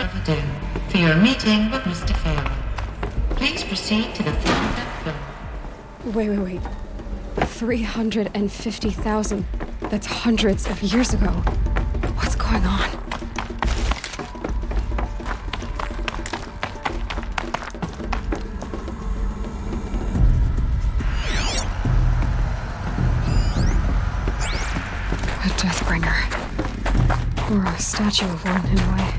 overdue for your meeting with Mr. Faro. Please proceed to the third floor. Wait. 350,000. That's hundreds of years ago. What's going on? A Deathbringer. Or a statue of one, in a way.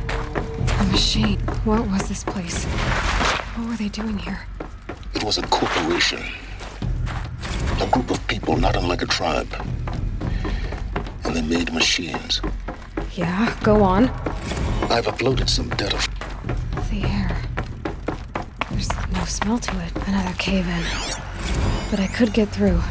A machine. What was this place? What were they doing here? It was a corporation. A group of people not unlike a tribe. And they made machines. Yeah, go on. I've uploaded some data. The air. There's no smell to it. Another cave-in. But I could get through.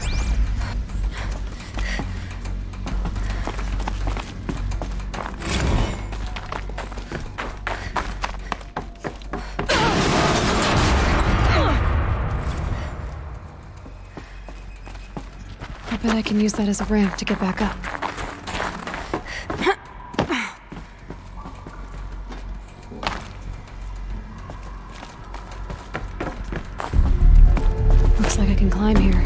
I bet I can use that as a ramp to get back up. Looks like I can climb here.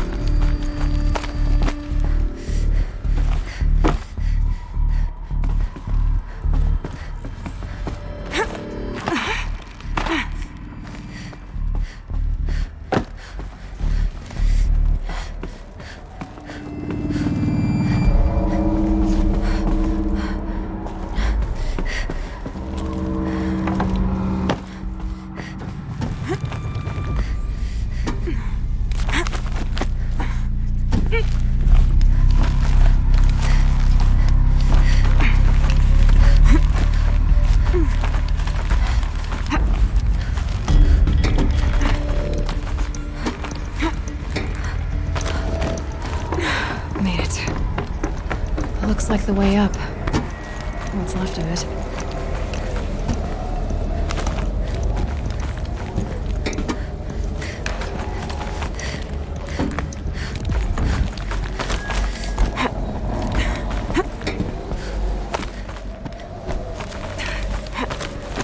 Like the way up. What's left of it.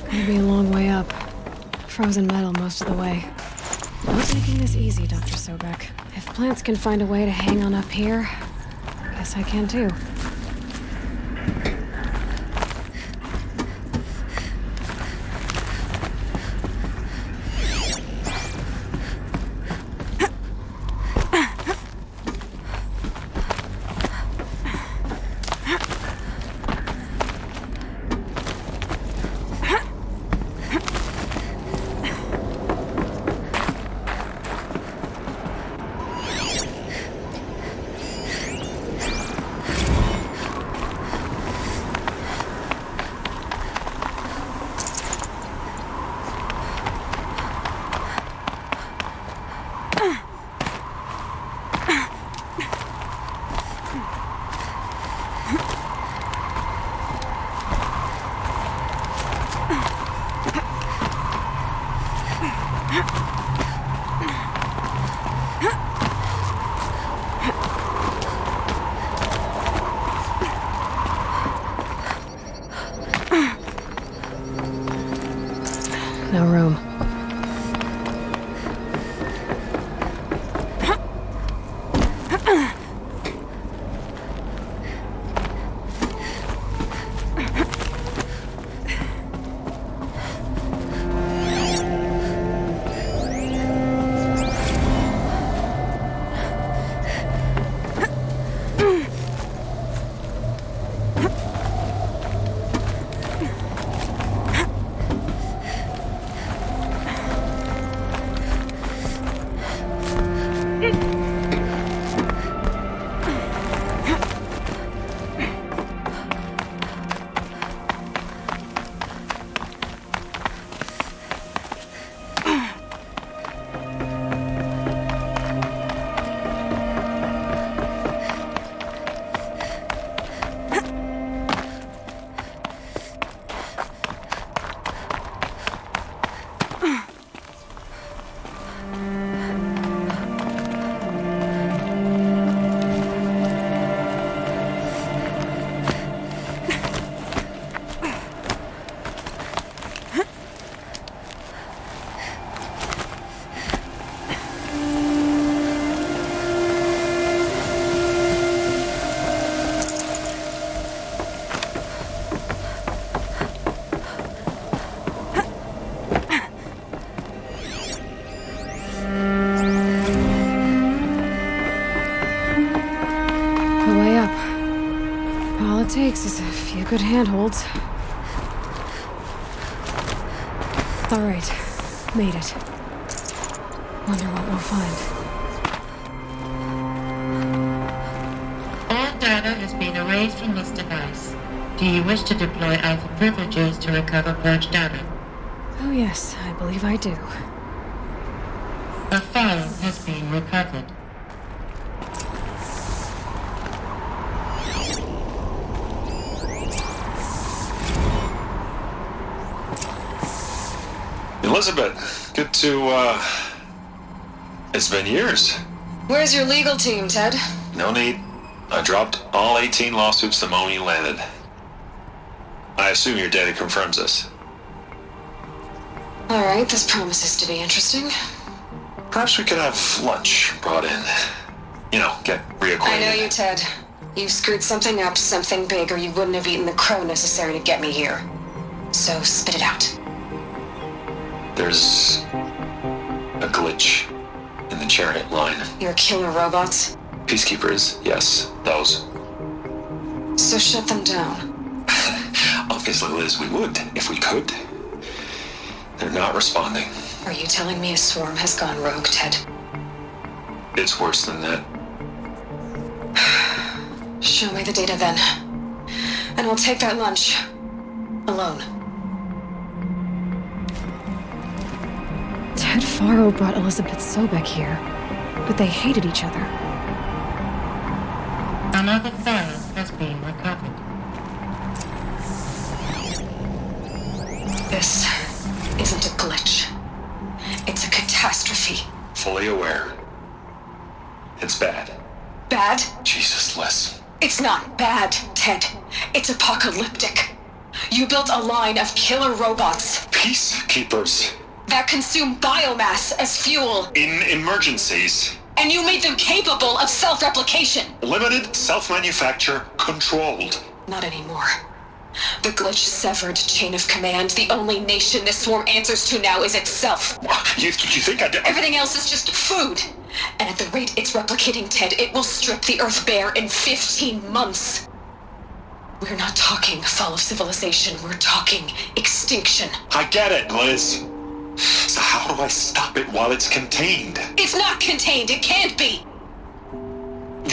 Gonna be a long way up. Frozen metal most of the way. Not taking this easy, Dr. Sobeck. If plants can find a way to hang on up here, I guess I can too. No room. good handholds. Alright, made it. Wonder what we'll find. All data has been erased from this device. Do you wish to deploy Alpha privileges to recover Burch data? Oh yes, I believe I do. A file has been recovered. Elisabet, good to, it's been years. Where's your legal team, Ted? No need. I dropped all 18 lawsuits the moment you landed. I assume your data confirms this. Alright, this promises to be interesting. Perhaps we could have lunch brought in. You know, get reacquainted. I know you, Ted. You screwed something up, something big, or you wouldn't have eaten the crow necessary to get me here. So spit it out. There's a glitch in the chariot line. Your killer robots? Peacekeepers, yes, those. So shut them down. Obviously, Liz, we would, if we could. They're not responding. Are you telling me a swarm has gone rogue, Ted? It's worse than that. Show me the data then. And we'll take that lunch. Alone. Ted Faro brought Elisabet Sobeck here, but they hated each other. Another file has been recovered. This isn't a glitch. It's a catastrophe. Fully aware. It's bad. Bad? Jesus, Liz. It's not bad, Ted. It's apocalyptic. You built a line of killer robots Peacekeepers. that consume biomass as fuel, In emergencies. and you made them capable of self-replication. Limited, self-manufacture, controlled. Not anymore. The glitch severed chain of command. The only nation this swarm answers to now is itself. You think I did? Everything else is just food. And at the rate it's replicating, Ted, it will strip the Earth bare in 15 months. We're not talking fall of civilization. We're talking extinction. I get it, Liz. So how do I stop it while it's contained? It's not contained. It can't be.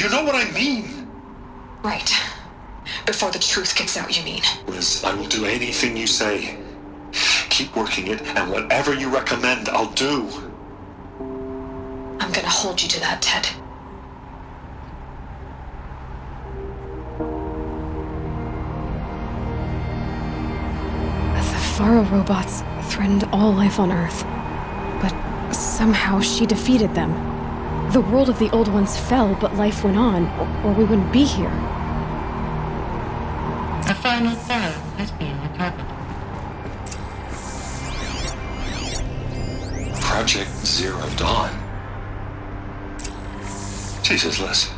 You know what I mean. Right. Before the truth gets out, you mean? Liz, I will do anything you say. Keep working it, and whatever you recommend, I'll do. I'm gonna hold you to that, Ted. The Faro robots threatened all life on Earth. But somehow she defeated them. The world of the old ones fell, but life went on, or we wouldn't be here. A final file has been recovered. Project Zero Dawn. Jesus, Liz.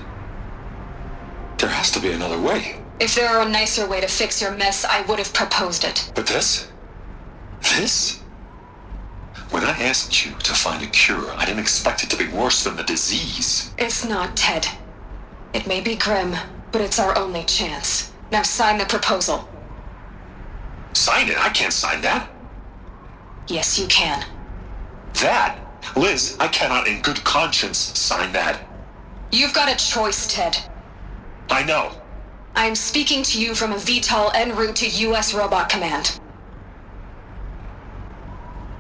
There has to be another way. If there were a nicer way to fix your mess, I would have proposed it. But this? This? When I asked you to find a cure, I didn't expect it to be worse than the disease. It's not, Ted. It may be grim, but it's our only chance. Now sign the proposal. Sign it? I can't sign that. Yes, you can. That? Liz, I cannot in good conscience sign that. You've got a choice, Ted. I know. I'm speaking to you from a VTOL en route to U.S. Robot Command.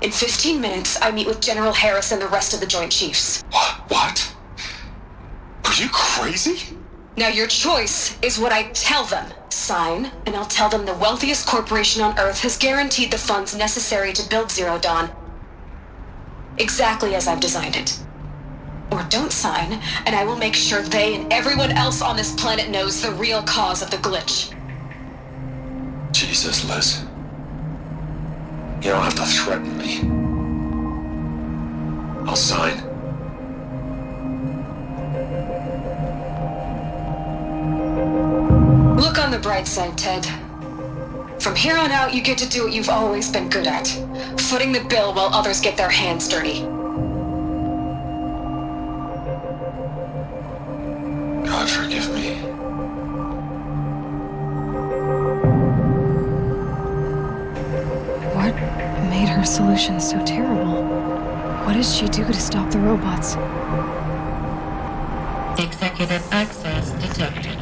In 15 minutes, I meet with General Harris and the rest of the Joint Chiefs. What? Are you crazy? Now your choice is what I tell them. Sign, and I'll tell them the wealthiest corporation on Earth has guaranteed the funds necessary to build Zero Dawn. Exactly as I've designed it. Or don't sign, and I will make sure they and everyone else on this planet knows the real cause of the glitch. Jesus, Liz. You don't have to threaten me. I'll sign. Look on the bright side, Ted. From here on out, you get to do what you've always been good at. Footing the bill while others get their hands dirty. God forgive me. our solution's so terrible. What does she do to stop the robots? Executive access detected.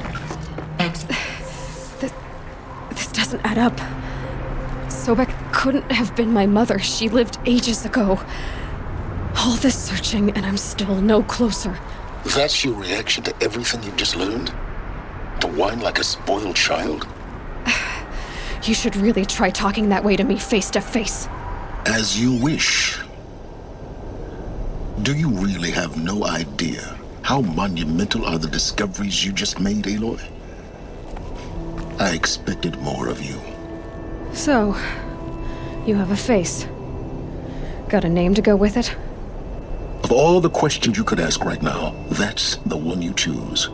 This doesn't add up. Sobeck couldn't have been my mother. She lived ages ago. All this searching, and I'm still no closer. That's your reaction to everything you've just learned? To whine like a spoiled child? You should really try talking that way to me face to face. As you wish. Do you really have no idea how monumental are the discoveries you just made, Aloy? I expected more of you. So, you have a face. Got a name to go with it? Of all the questions you could ask right now, that's the one you choose.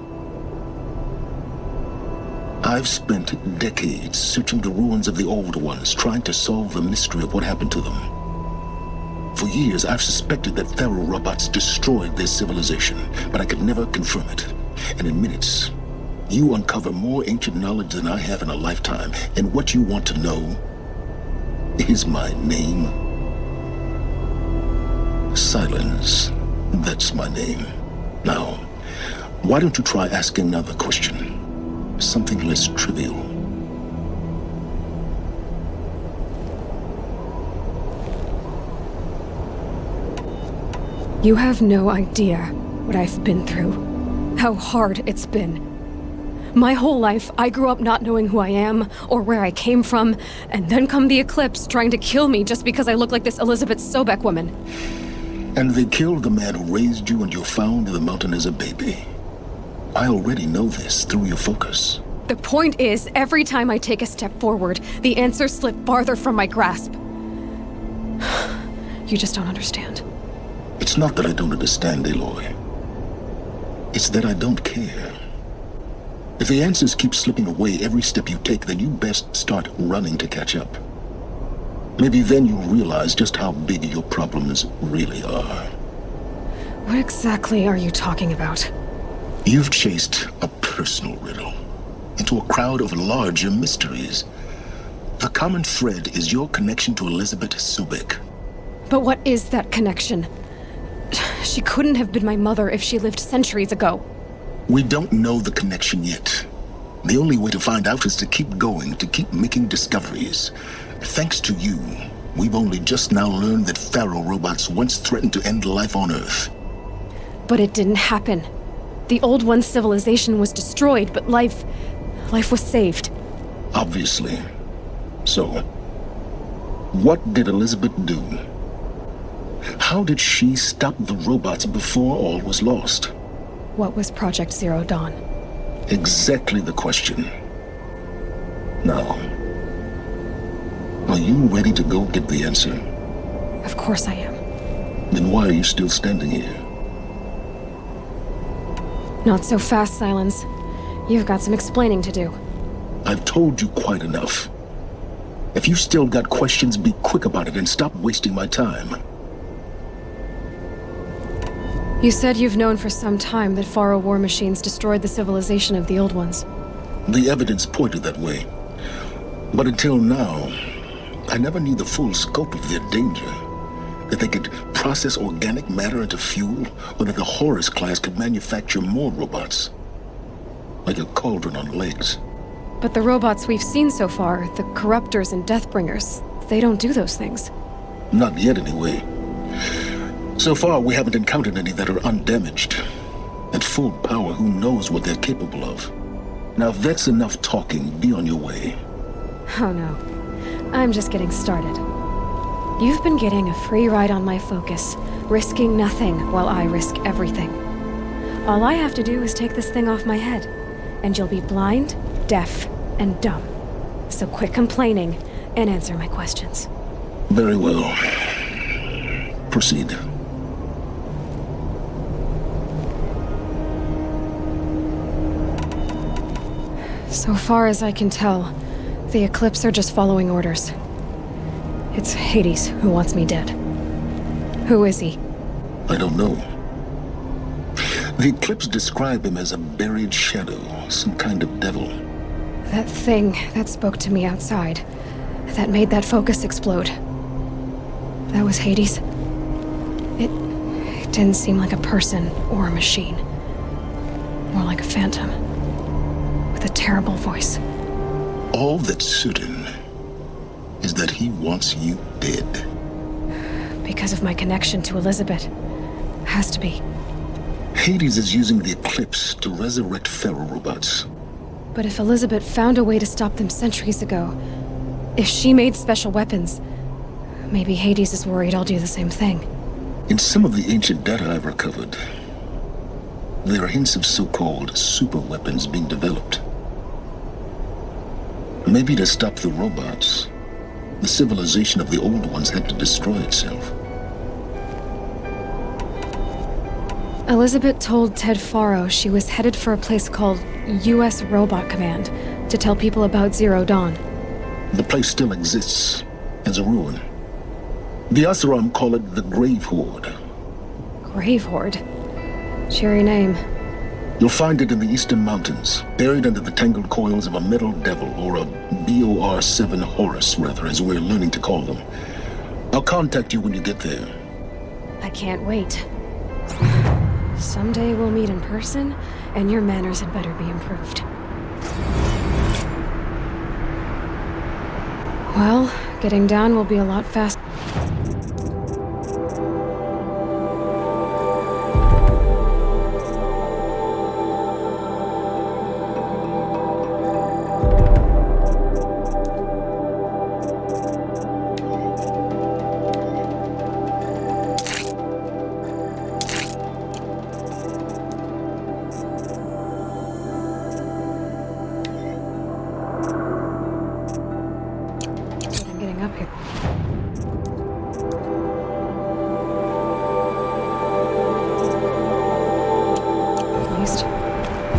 I've spent decades searching the ruins of the old ones, trying to solve the mystery of what happened to them. For years, I've suspected that Faro robots destroyed their civilization, but I could never confirm it. And in minutes, you uncover more ancient knowledge than I have in a lifetime, and what you want to know is my name. Silence. That's my name. Now, why don't you try asking another question? Something less trivial. You have no idea what I've been through. How hard it's been. My whole life, I grew up not knowing who I am or where I came from, and then come the Eclipse trying to kill me just because I look like this Elisabet Sobeck woman. And they killed the man who raised you and you found in the mountain as a baby. I already know this through your focus. The point is, every time I take a step forward, the answers slip farther from my grasp. You just don't understand. It's not that I don't understand, Aloy. It's that I don't care. If the answers keep slipping away every step you take, then you best start running to catch up. Maybe then you'll realize just how big your problems really are. What exactly are you talking about? You've chased a personal riddle into a crowd of larger mysteries. The common thread is your connection to Elisabet Sobeck. But what is that connection? She couldn't have been my mother if she lived centuries ago. We don't know the connection yet. The only way to find out is to keep going, to keep making discoveries. Thanks to you, we've only just now learned that Faro robots once threatened to end life on Earth. But it didn't happen. The Old One's civilization was destroyed, but life was saved. Obviously. So, what did Elisabet do? How did she stop the robots before all was lost? What was Project Zero Dawn? Exactly the question. Now, are you ready to go get the answer? Of course I am. Then why are you still standing here? Not so fast, Silence. You've got some explaining to do. I've told you quite enough. If you've still got questions, be quick about it and stop wasting my time. You said you've known for some time that Faro war machines destroyed the civilization of the Old Ones. The evidence pointed that way. But until now, I never knew the full scope of their danger. That they could process organic matter into fuel, or that the Horus class could manufacture more robots. Like a cauldron on legs. But the robots we've seen so far, the Corruptors and Deathbringers, they don't do those things. Not yet, anyway. So far, we haven't encountered any that are undamaged. At full power, who knows what they're capable of? Now, if that's enough talking, be on your way. Oh no. I'm just getting started. You've been getting a free ride on my focus, risking nothing while I risk everything. All I have to do is take this thing off my head, and you'll be blind, deaf, and dumb. So quit complaining and answer my questions. Very well. Proceed. So far as I can tell, the Eclipse are just following orders. It's Hades who wants me dead. Who is he? I don't know. The Eclipse describe him as a buried shadow, some kind of devil. That thing that spoke to me outside, that made that focus explode. That was Hades. It didn't seem like a person or a machine. More like a phantom. With a terrible voice. All that's certain is that he wants you dead. Because of my connection to Elisabet. Has to be. Hades is using the Eclipse to resurrect Faro robots. But if Elisabet found a way to stop them centuries ago, if she made special weapons, maybe Hades is worried I'll do the same thing. In some of the ancient data I've recovered, there are hints of so-called super weapons being developed. Maybe to stop the robots, the civilization of the old ones had to destroy itself. Elisabet told Ted Faro she was headed for a place called U.S. Robot Command to tell people about Zero Dawn. The place still exists as a ruin. The Oseram call it the Grave Horde. Grave Horde? Cheery name. You'll find it in the eastern mountains, buried under the tangled coils of a metal devil, or a BOR-7 Horus, rather, as we're learning to call them. I'll contact you when you get there. I can't wait. Someday we'll meet in person, and your manners had better be improved. Well, getting down will be a lot faster.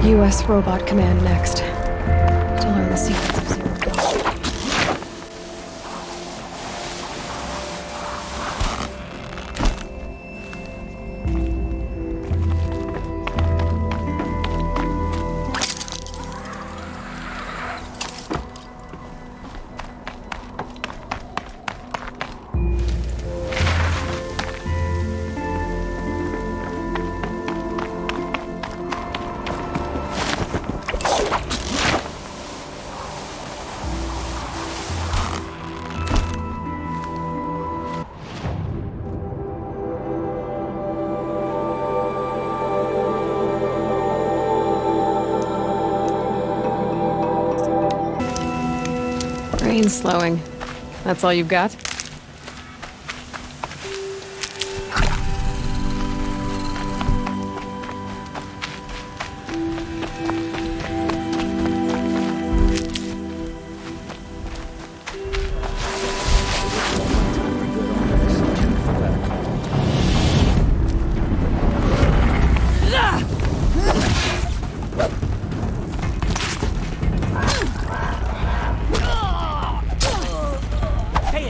U.S. Robot Command next. To learn the secrets of Zero Dawn. Brain slowing. That's all you've got?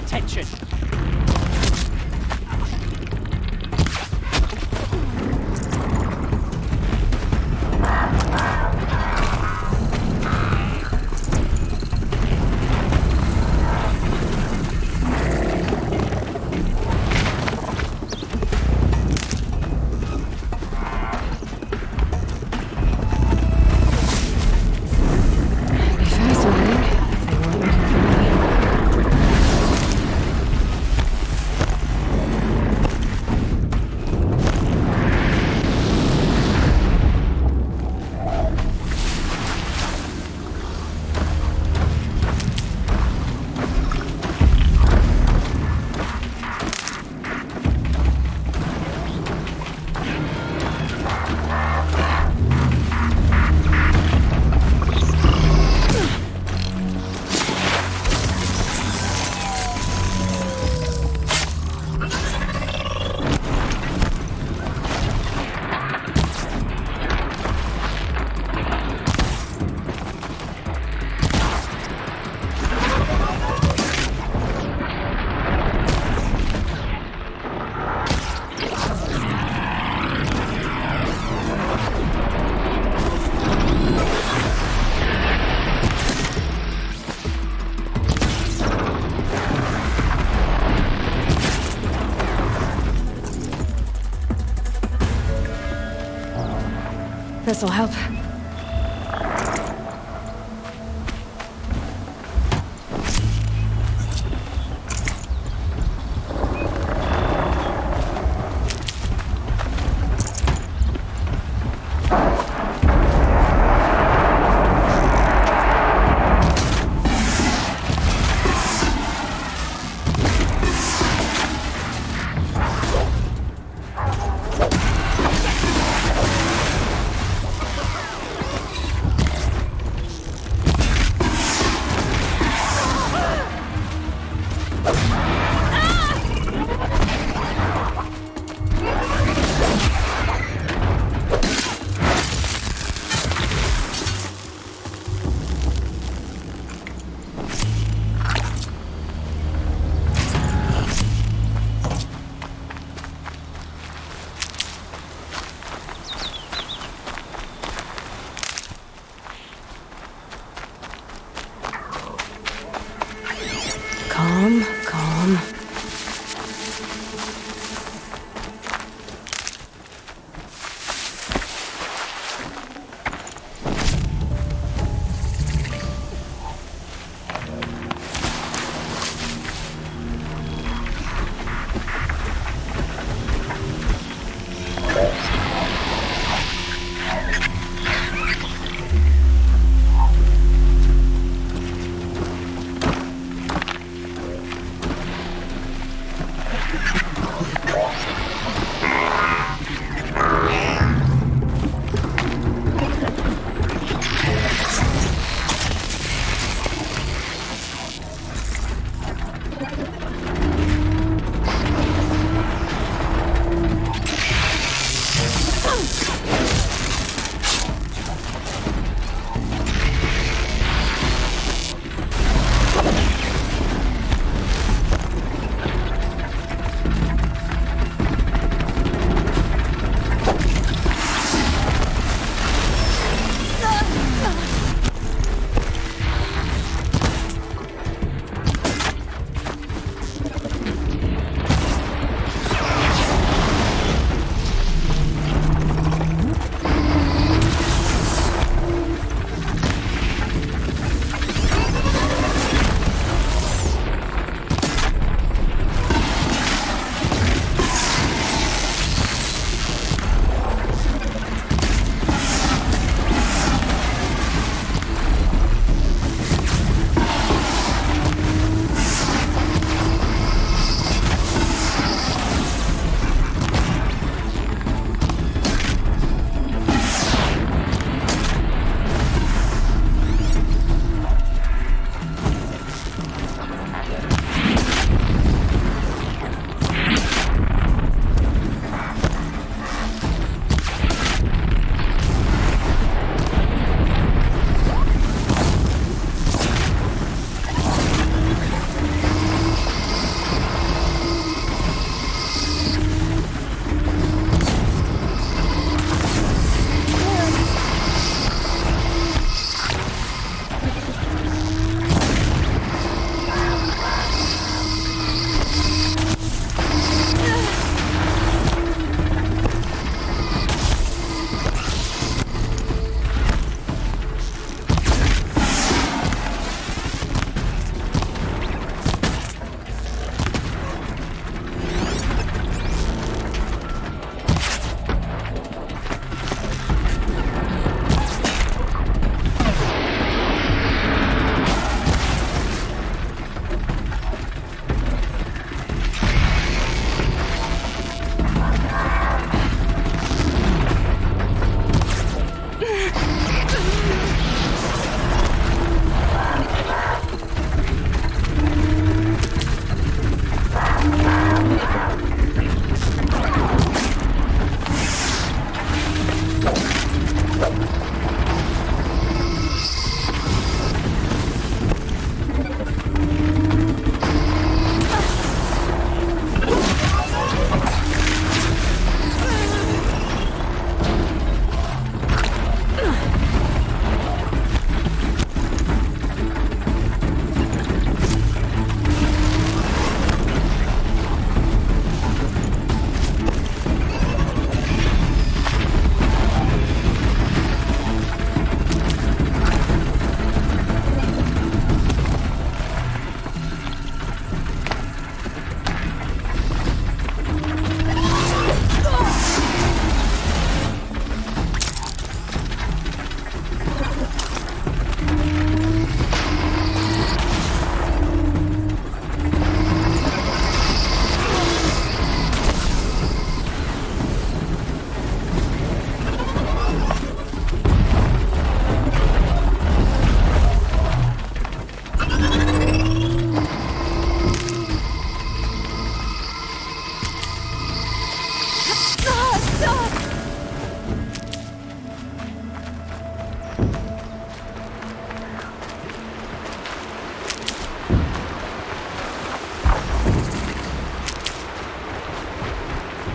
Attention! This'll help. Calm.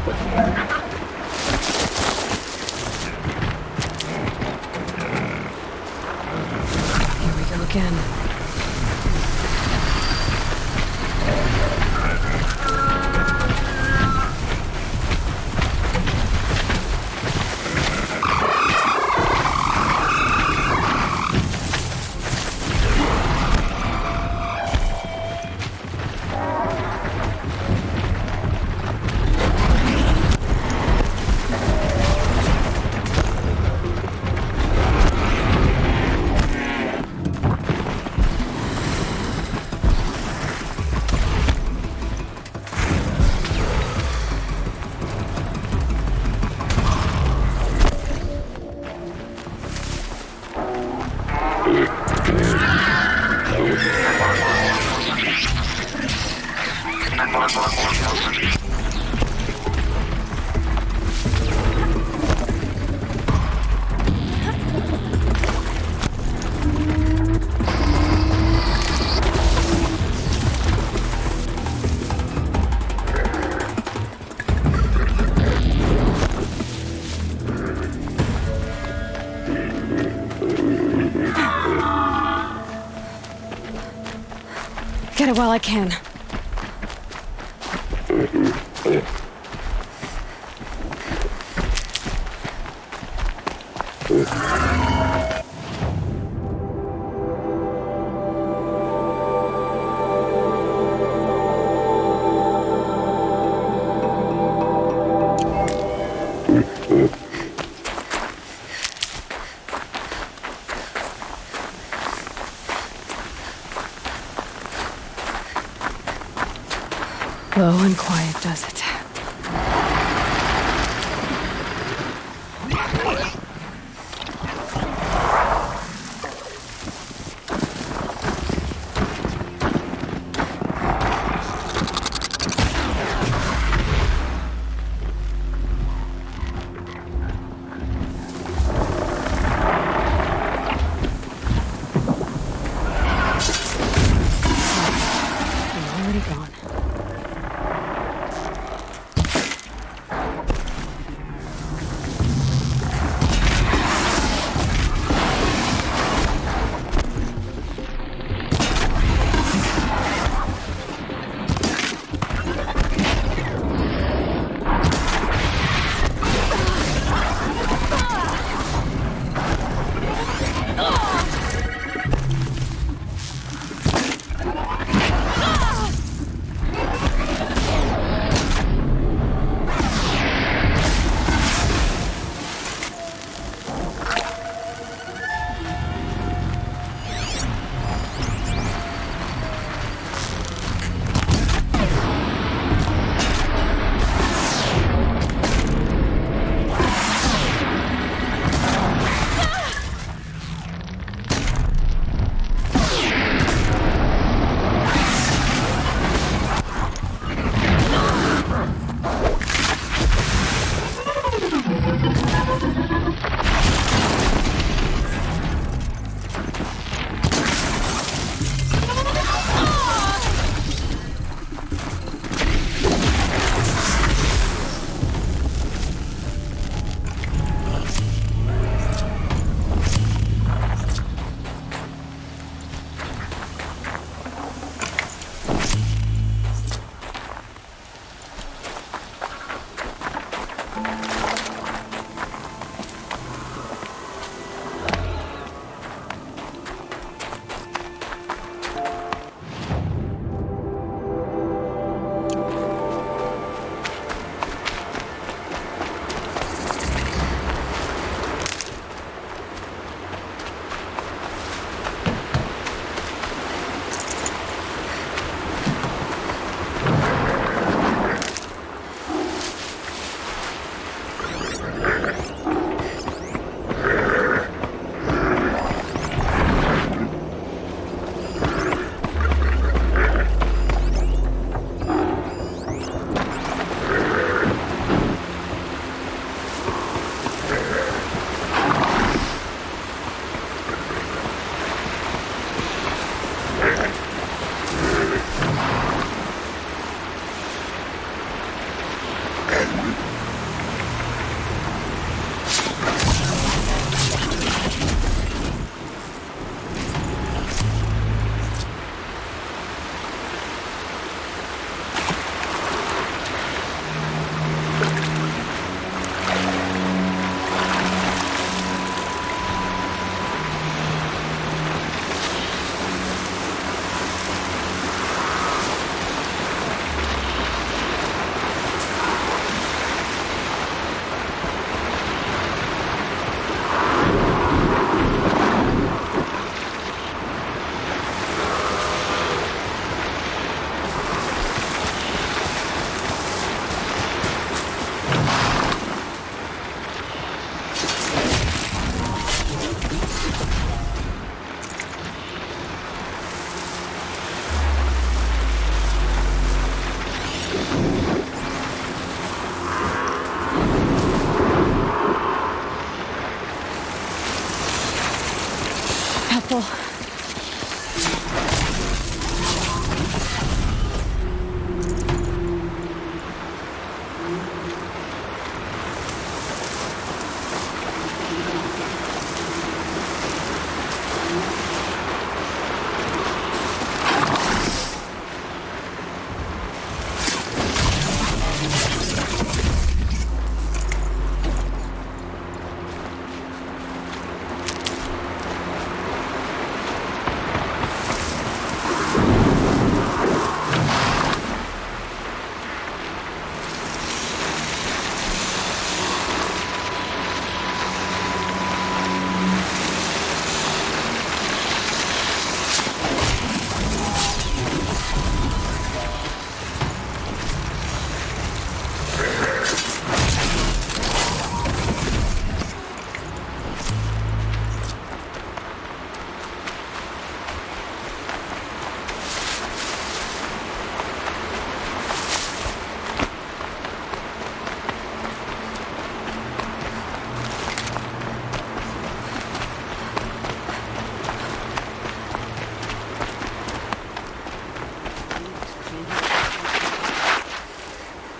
Here we go again. Get it while I can. Low and quiet does it. I'm already gone.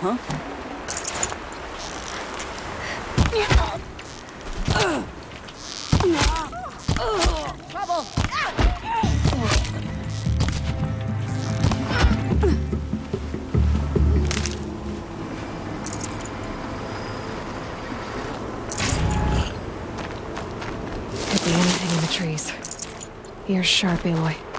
Huh? Trouble! Could be anything in the trees. Ears sharp, Aloy.